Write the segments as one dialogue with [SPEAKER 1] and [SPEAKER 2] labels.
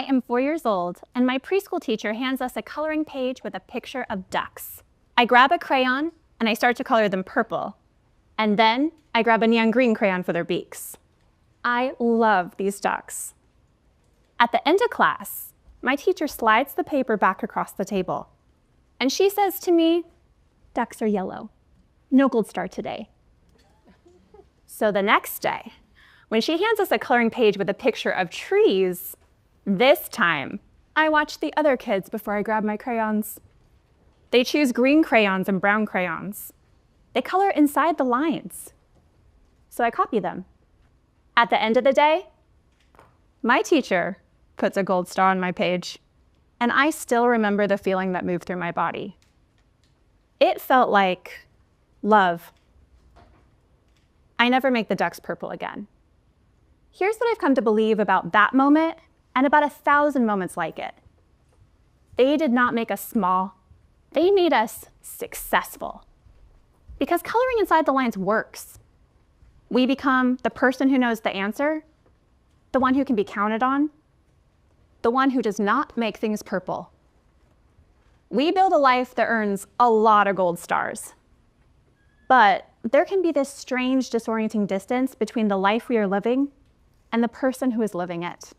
[SPEAKER 1] I am 4 years old, and my preschool teacher hands us a coloring page with a picture of ducks. I grab a crayon, and I start to color them purple. And then I grab a neon green crayon for their beaks. I love these ducks. At the end of class, my teacher slides the paper back across the table. And she says to me, "Ducks are yellow. No gold star today." So the next day, when she hands us a coloring page with a picture of trees, this time, I watch the other kids before I grab my crayons. They choose green crayons and brown crayons. They color inside the lines. So I copy them. At the end of the day, my teacher puts a gold star on my page, and I still remember the feeling that moved through my body. It felt like love. I never make the ducks purple again. Here's what I've come to believe about that moment and about 1,000 moments like it. They did not make us small. They made us successful. Because coloring inside the lines works. We become the person who knows the answer, the one who can be counted on, the one who does not make things purple. We build a life that earns a lot of gold stars. But there can be this strange, disorienting distance between the life we are living and the person who is living it.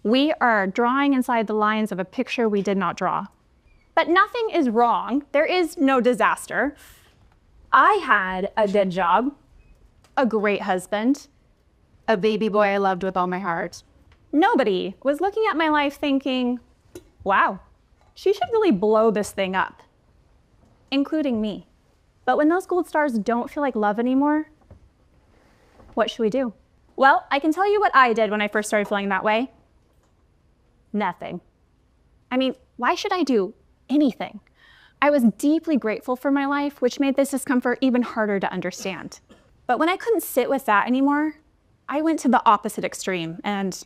[SPEAKER 1] We are drawing inside the lines of a picture we did not draw. But nothing is wrong. There is no disaster. I had a good job, a great husband, a baby boy I loved with all my heart. Nobody was looking at my life thinking, wow, she should really blow this thing up, including me. But when those gold stars don't feel like love anymore, what should we do? Well, I can tell you what I did when I first started feeling that way. Nothing. I mean, why should I do anything? I was deeply grateful for my life, which made this discomfort even harder to understand. But when I couldn't sit with that anymore, I went to the opposite extreme and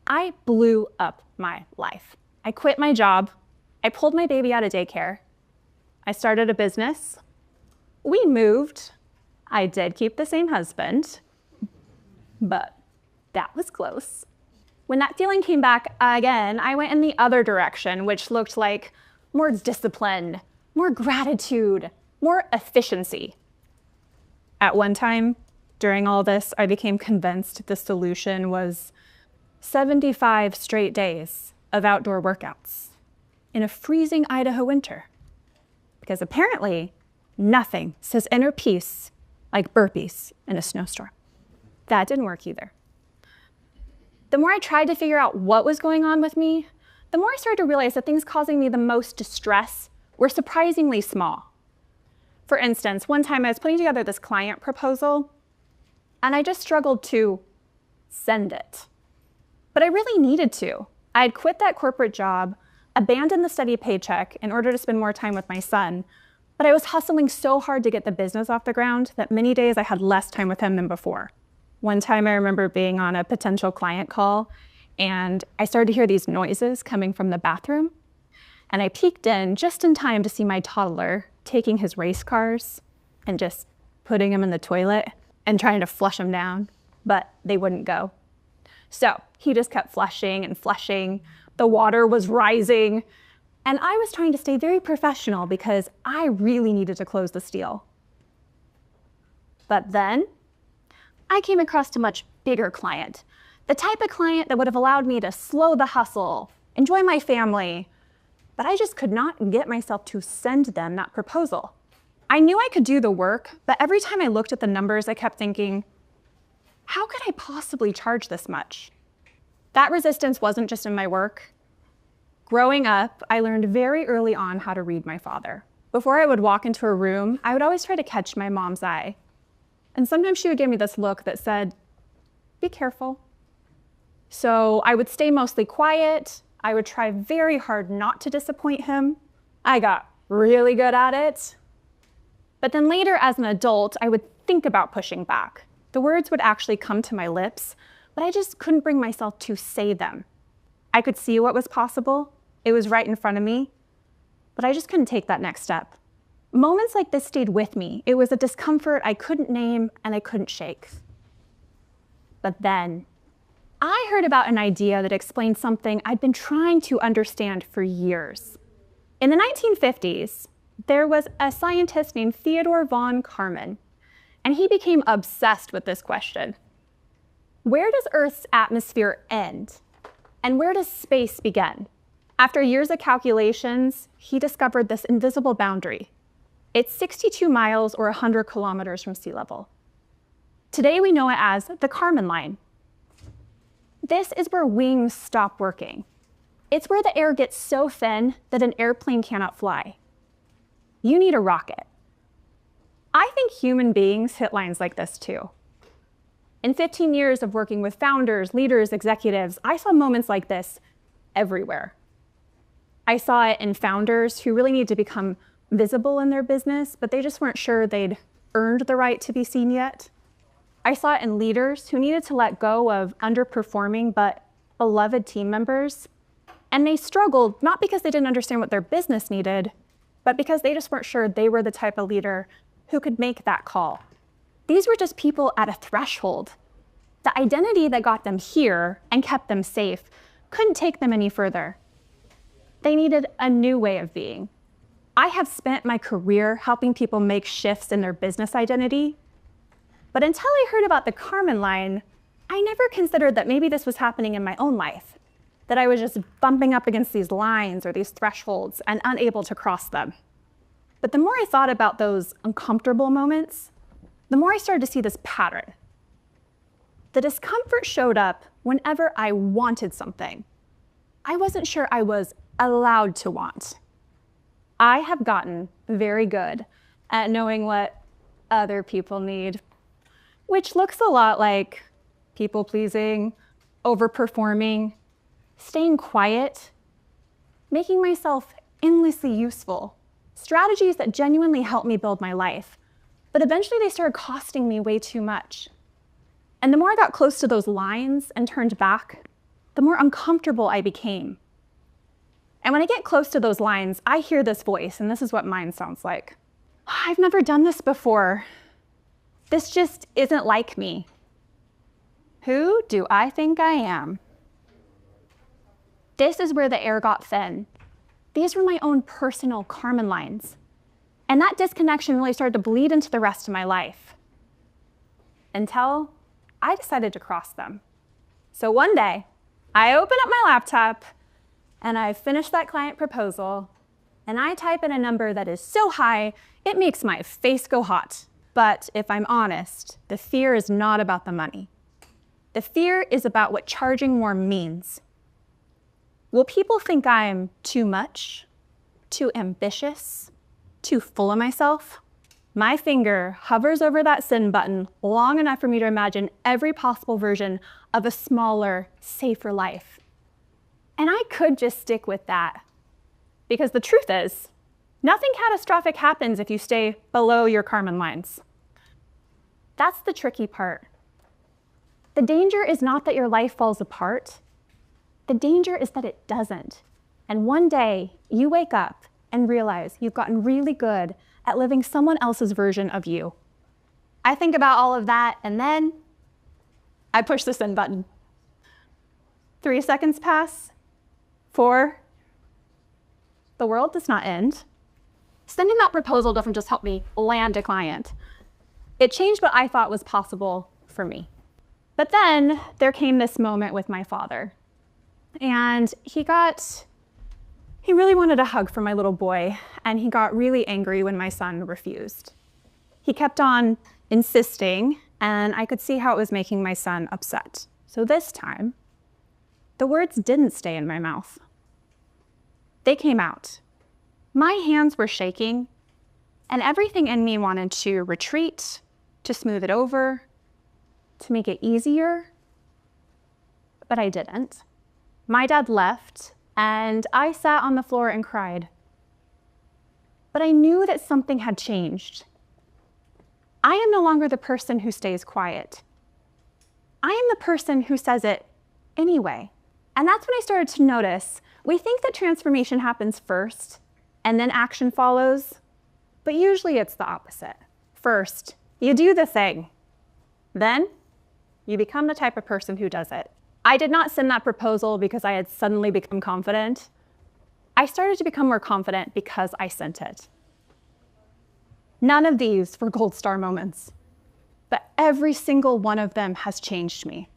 [SPEAKER 1] I blew up my life. I quit my job. I pulled my baby out of daycare. I started a business. We moved. I did keep the same husband, but that was close. When that feeling came back again, I went in the other direction, which looked like more discipline, more gratitude, more efficiency. At one time, during all this, I became convinced the solution was 75 straight days of outdoor workouts in a freezing Idaho winter. Because apparently, nothing says inner peace like burpees in a snowstorm. That didn't work either. The more I tried to figure out what was going on with me, the more I started to realize that things causing me the most distress were surprisingly small. For instance, one time I was putting together this client proposal, and I just struggled to send it. But I really needed to. I had quit that corporate job, abandoned the steady paycheck in order to spend more time with my son, but I was hustling so hard to get the business off the ground that many days I had less time with him than before. One time I remember being on a potential client call, and I started to hear these noises coming from the bathroom, and I peeked in just in time to see my toddler taking his race cars and just putting them in the toilet and trying to flush them down, but they wouldn't go. So he just kept flushing and flushing. The water was rising, and I was trying to stay very professional because I really needed to close this deal. But then I came across a much bigger client, the type of client that would have allowed me to slow the hustle, enjoy my family, but I just could not get myself to send them that proposal. I knew I could do the work, but every time I looked at the numbers, I kept thinking, how could I possibly charge this much? That resistance wasn't just in my work. Growing up, I learned very early on how to read my father. Before I would walk into a room, I would always try to catch my mom's eye. And sometimes she would give me this look that said, be careful. So I would stay mostly quiet. I would try very hard not to disappoint him. I got really good at it. But then later as an adult, I would think about pushing back. The words would actually come to my lips, but I just couldn't bring myself to say them. I could see what was possible. It was right in front of me, but I just couldn't take that next step. Moments like this stayed with me. It was a discomfort I couldn't name and I couldn't shake. But then I heard about an idea that explained something I'd been trying to understand for years. In the 1950s, there was a scientist named Theodore von Karman, and he became obsessed with this question. Where does Earth's atmosphere end? And where does space begin? After years of calculations, he discovered this invisible boundary. It's 62 miles or 100 kilometers from sea level. Today we know it as the Kármán line. This is where wings stop working. It's where the air gets so thin that an airplane cannot fly. You need a rocket. I think human beings hit lines like this too. In 15 years of working with founders, leaders, executives, I saw moments like this everywhere. I saw it in founders who really need to become visible in their business, but they just weren't sure they'd earned the right to be seen yet. I saw it in leaders who needed to let go of underperforming but beloved team members. And they struggled not because they didn't understand what their business needed, but because they just weren't sure they were the type of leader who could make that call. These were just people at a threshold. The identity that got them here and kept them safe couldn't take them any further. They needed a new way of being. I have spent my career helping people make shifts in their business identity, but until I heard about the Kármán line, I never considered that maybe this was happening in my own life, that I was just bumping up against these lines or these thresholds and unable to cross them. But the more I thought about those uncomfortable moments, the more I started to see this pattern. The discomfort showed up whenever I wanted something. I wasn't sure I was allowed to want. I have gotten very good at knowing what other people need, which looks a lot like people-pleasing, overperforming, staying quiet, making myself endlessly useful, strategies that genuinely helped me build my life. But eventually they started costing me way too much. And the more I got close to those lines and turned back, the more uncomfortable I became. And when I get close to those lines, I hear this voice, and this is what mine sounds like. I've never done this before. This just isn't like me. Who do I think I am? This is where the air got thin. These were my own personal Kármán lines. And that disconnection really started to bleed into the rest of my life until I decided to cross them. So one day, I open up my laptop and I finish that client proposal and I type in a number that is so high, it makes my face go hot. But if I'm honest, the fear is not about the money. The fear is about what charging more means. Will people think I'm too much, too ambitious, too full of myself? My finger hovers over that send button long enough for me to imagine every possible version of a smaller, safer life. And I could just stick with that. Because the truth is, nothing catastrophic happens if you stay below your Kármán lines. That's the tricky part. The danger is not that your life falls apart. The danger is that it doesn't. And one day, you wake up and realize you've gotten really good at living someone else's version of you. I think about all of that, and then I push the send button. 3 seconds pass. 4. The world does not end. Sending that proposal doesn't just help me land a client. It changed what I thought was possible for me. But then there came this moment with my father. And he really wanted a hug from my little boy, and he got really angry when my son refused. He kept on insisting, and I could see how it was making my son upset. So this time, the words didn't stay in my mouth. They came out. My hands were shaking, and everything in me wanted to retreat, to smooth it over, to make it easier, but I didn't. My dad left, and I sat on the floor and cried. But I knew that something had changed. I am no longer the person who stays quiet. I am the person who says it anyway. And that's when I started to notice, we think that transformation happens first, and then action follows, but usually it's the opposite. First, you do the thing. Then, you become the type of person who does it. I did not send that proposal because I had suddenly become confident. I started to become more confident because I sent it. None of these were gold star moments, but every single one of them has changed me.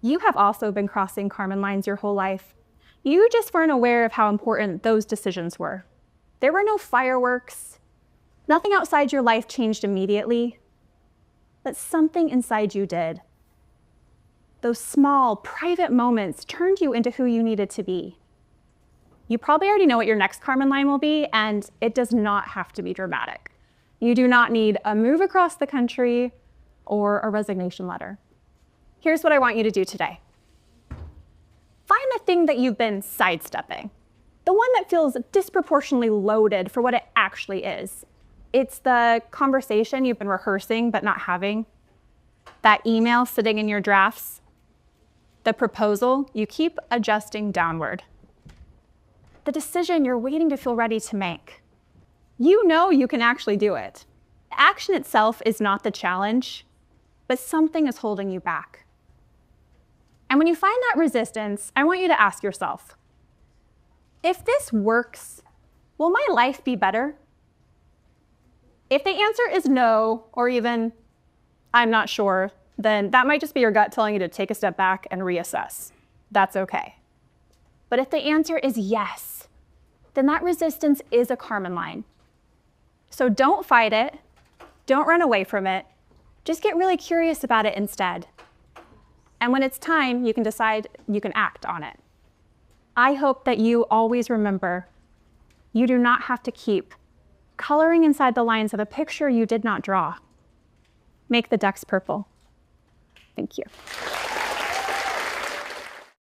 [SPEAKER 1] You have also been crossing Kármán lines your whole life. You just weren't aware of how important those decisions were. There were no fireworks. Nothing outside your life changed immediately, but something inside you did. Those small, private moments turned you into who you needed to be. You probably already know what your next Kármán line will be, and it does not have to be dramatic. You do not need a move across the country or a resignation letter. Here's what I want you to do today. Find the thing that you've been sidestepping, the one that feels disproportionately loaded for what it actually is. It's the conversation you've been rehearsing but not having, that email sitting in your drafts, the proposal you keep adjusting downward, the decision you're waiting to feel ready to make. You know you can actually do it. The action itself is not the challenge, but something is holding you back. And when you find that resistance, I want you to ask yourself, if this works, will my life be better? If the answer is no, or even I'm not sure, then that might just be your gut telling you to take a step back and reassess. That's okay. But if the answer is yes, then that resistance is a Kármán line. So don't fight it, don't run away from it, just get really curious about it instead. And when it's time, you can decide you can act on it. I hope that you always remember, you do not have to keep coloring inside the lines of a picture you did not draw. Make the ducks purple. Thank you.